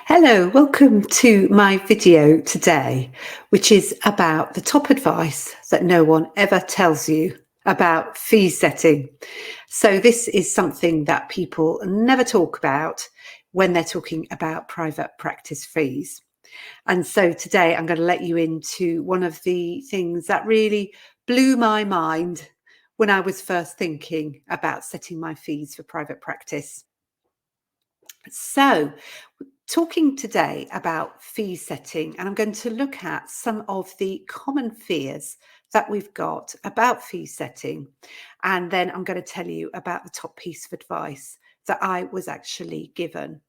Hello, welcome to my video today, which is about the top advice that no one ever tells you about fee setting. So this is something that people never talk about when they're talking about private practice fees. And so today I'm going to let you into one of the things that really blew my mind when I was first thinking about setting my fees for private practice. So talking today about fee setting, and I'm going to look at some of the common fears that we've got about fee setting. And then I'm going to tell you about the top piece of advice that I was actually given.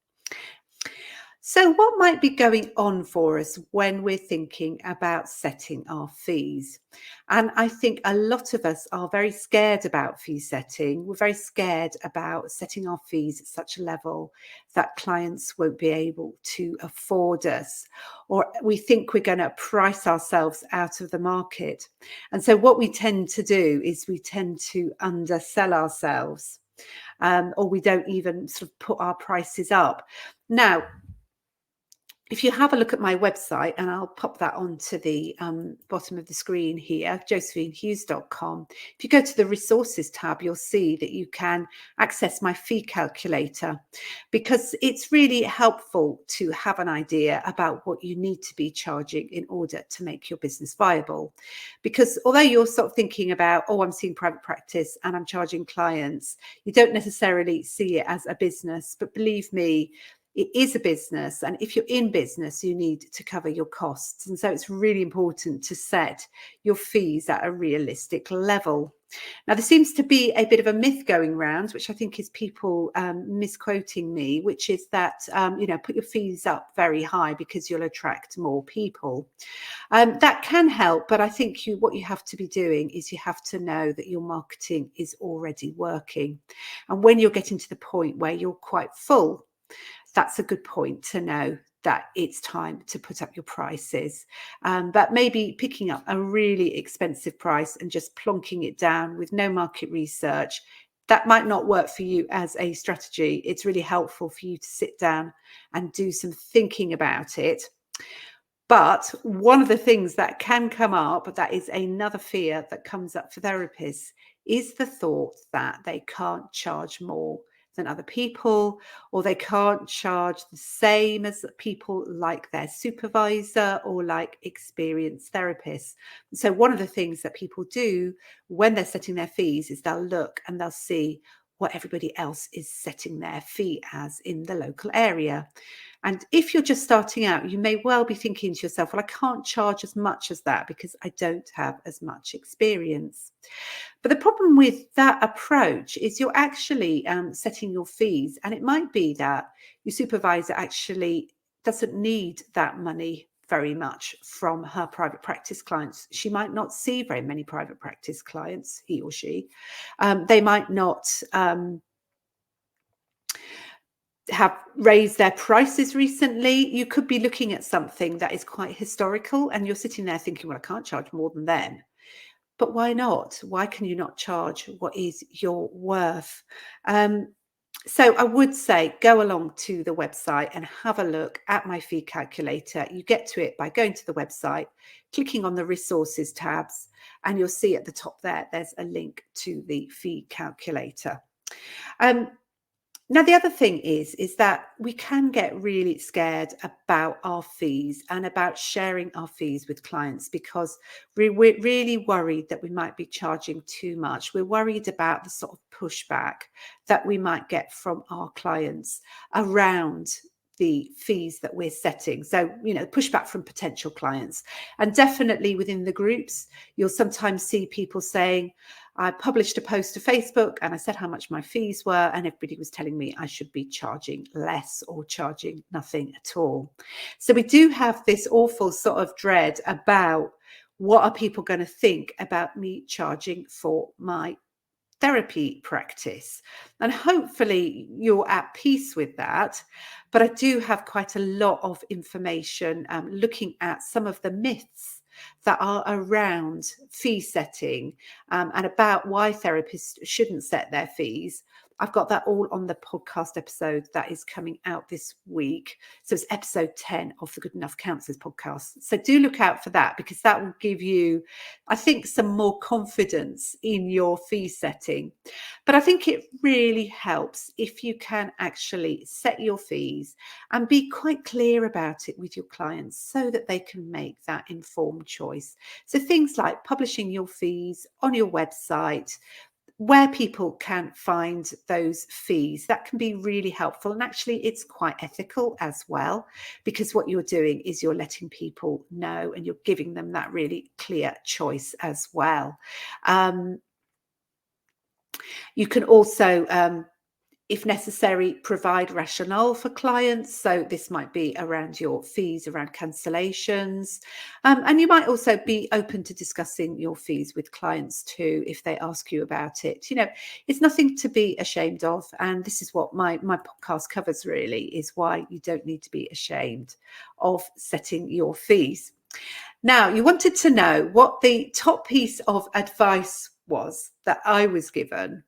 So, what might be going on for us when we're thinking about setting our fees? And I think a lot of us are very scared about fee setting. We're very scared about setting our fees at such a level that clients won't be able to afford us, or we think we're going to price ourselves out of the market. And so, what we tend to do is we tend to undersell ourselves, or we don't even sort of put our prices up. Now, if you have a look at my website, and I'll pop that onto the bottom of the screen here, josephinehughes.com. If you go to the resources tab, you'll see that you can access my fee calculator, because it's really helpful to have an idea about what you need to be charging in order to make your business viable. Because although you're sort of thinking about, oh, I'm seeing private practice and I'm charging clients, you don't necessarily see it as a business. But believe me, it is a business, and if you're in business, you need to cover your costs. And so it's really important to set your fees at a realistic level. Now, there seems to be a bit of a myth going around, which I think is people misquoting me, which is that, put your fees up very high because you'll attract more people. That can help, but I think what you have to be doing is you have to know that your marketing is already working. And when you're getting to the point where you're quite full, that's a good point to know that it's time to put up your prices. But maybe picking up a really expensive price and just plonking it down with no market research, that might not work for you as a strategy. It's really helpful for you to sit down and do some thinking about it. But one of the things that can come up, that is another fear that comes up for therapists, is the thought that they can't charge more than other people, or they can't charge the same as people like their supervisor or like experienced therapists. So one of the things that people do when they're setting their fees is they'll look and they'll see what everybody else is setting their fee as in the local area. And if you're just starting out, you may well be thinking to yourself, well, I can't charge as much as that because I don't have as much experience. But the problem with that approach is you're actually setting your fees, and it might be that your supervisor actually doesn't need that money very much from her private practice clients. She might not see very many private practice clients, he or she. They might not have raised their prices recently. You could be looking at something that is quite historical, and you're sitting there thinking, well, I can't charge more than them. But why not? Why can you not charge what is your worth? So I would say go along to the website and have a look at my fee calculator. You get to it by going to the website, clicking on the resources tabs, and you'll see at the top there's a link to the fee calculator. Now, the other thing is that we can get really scared about our fees and about sharing our fees with clients, because we're really worried that we might be charging too much. We're worried about the sort of pushback that we might get from our clients around the fees that we're setting. So, pushback from potential clients. And definitely within the groups, you'll sometimes see people saying, I published a post to Facebook and I said how much my fees were, and everybody was telling me I should be charging less or charging nothing at all. So we do have this awful sort of dread about what are people going to think about me charging for my therapy practice. And hopefully you're at peace with that. But I do have quite a lot of information looking at some of the myths that are around fee setting, and about why therapists shouldn't set their fees, I've got that all on the podcast episode that is coming out this week. So it's episode 10 of the Good Enough Counselors podcast. So do look out for that, because that will give you, I think, some more confidence in your fee setting. But I think it really helps if you can actually set your fees and be quite clear about it with your clients so that they can make that informed choice. So things like publishing your fees on your website, where people can find those fees, that can be really helpful. And actually, it's quite ethical as well, because what you're doing is you're letting people know and you're giving them that really clear choice as well. You can also, if necessary, provide rationale for clients. So this might be around your fees, around cancellations. And you might also be open to discussing your fees with clients too, if they ask you about it. You know, it's nothing to be ashamed of. And this is what my podcast covers, really, is why you don't need to be ashamed of setting your fees. Now, you wanted to know what the top piece of advice was that I was given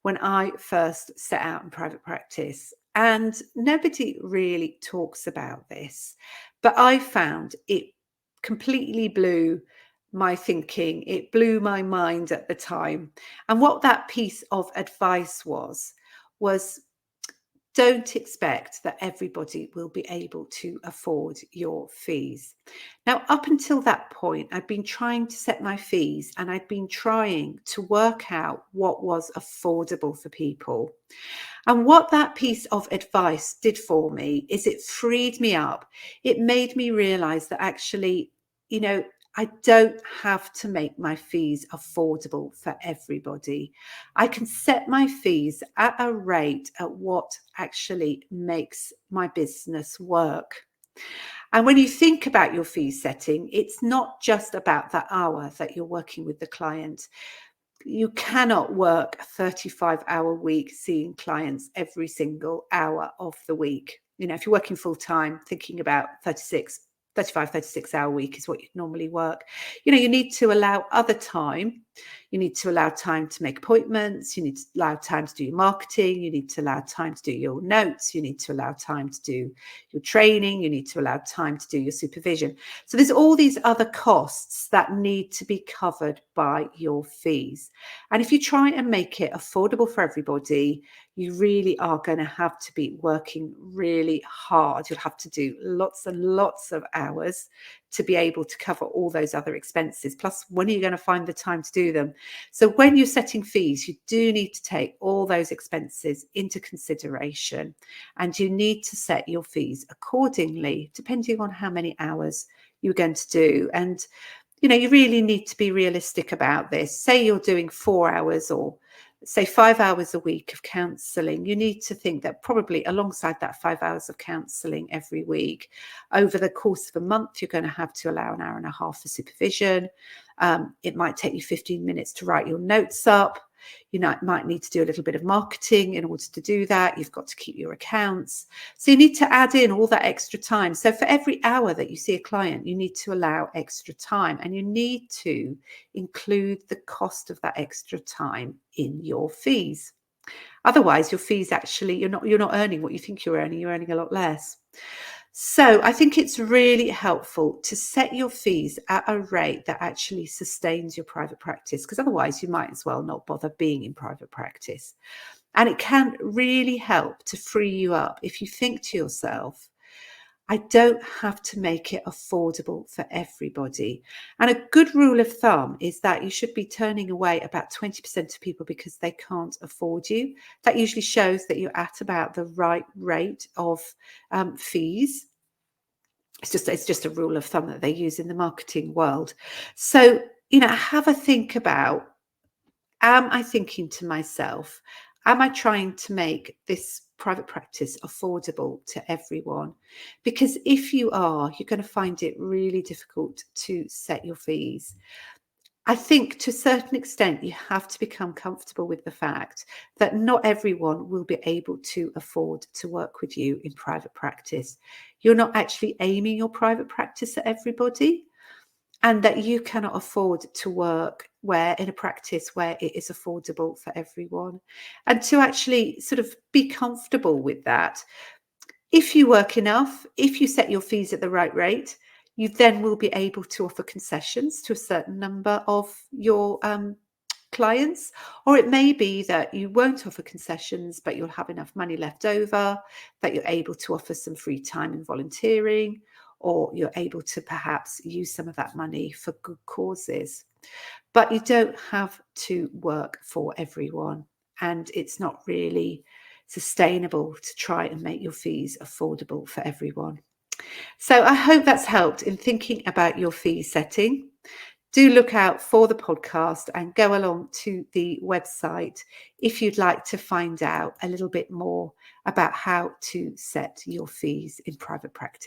when I first set out in private practice. And nobody really talks about this, but I found it completely blew my thinking. It blew my mind at the time. And what that piece of advice was don't expect that everybody will be able to afford your fees. Now, up until that point, I'd been trying to set my fees and I'd been trying to work out what was affordable for people. And what that piece of advice did for me is it freed me up. It made me realize that actually, you know, I don't have to make my fees affordable for everybody. I can set my fees at a rate at what actually makes my business work. And when you think about your fee setting, it's not just about that hour that you're working with the client. You cannot work a 35-hour week seeing clients every single hour of the week. You know, if you're working full time, thinking about 36-hour week is what you'd normally work. You know, you need to allow other time. You need to allow time to make appointments. You need to allow time to do your marketing. You need to allow time to do your notes. You need to allow time to do your training. You need to allow time to do your supervision. So there's all these other costs that need to be covered by your fees. And if you try and make it affordable for everybody, you really are going to have to be working really hard. You'll have to do lots and lots of hours to be able to cover all those other expenses. Plus, when are you going to find the time to do them? So when you're setting fees, you do need to take all those expenses into consideration, and you need to set your fees accordingly, depending on how many hours you're going to do. And, you know, you really need to be realistic about this. Say you're doing 4 hours or say 5 hours a week of counselling, you need to think that probably alongside that 5 hours of counselling every week, over the course of a month, you're going to have to allow an hour and a half for supervision. It might take you 15 minutes to write your notes up. You might need to do a little bit of marketing in order to do that. You've got to keep your accounts. So you need to add in all that extra time. So for every hour that you see a client, you need to allow extra time, and you need to include the cost of that extra time in your fees. Otherwise, your fees actually, you're not earning what you think you're earning a lot less. So I think it's really helpful to set your fees at a rate that actually sustains your private practice, because otherwise you might as well not bother being in private practice. And it can really help to free you up if you think to yourself, I don't have to make it affordable for everybody. And a good rule of thumb is that you should be turning away about 20% of people because they can't afford you. That usually shows that you're at about the right rate of fees. It's just a rule of thumb that they use in the marketing world. So, you know, have a think about, am I thinking to myself, am I trying to make this private practice affordable to everyone? Because if you are, you're going to find it really difficult to set your fees. I think to a certain extent, you have to become comfortable with the fact that not everyone will be able to afford to work with you in private practice. You're not actually aiming your private practice at everybody. and that you cannot afford to work in a practice where it is affordable for everyone, and to actually sort of be comfortable with that. If you work enough, if you set your fees at the right rate, you then will be able to offer concessions to a certain number of your clients. Or it may be that you won't offer concessions, but you'll have enough money left over that you're able to offer some free time in volunteering, or you're able to perhaps use some of that money for good causes. But you don't have to work for everyone, and it's not really sustainable to try and make your fees affordable for everyone. So I hope that's helped in thinking about your fee setting. Do look out for the podcast and go along to the website if you'd like to find out a little bit more about how to set your fees in private practice.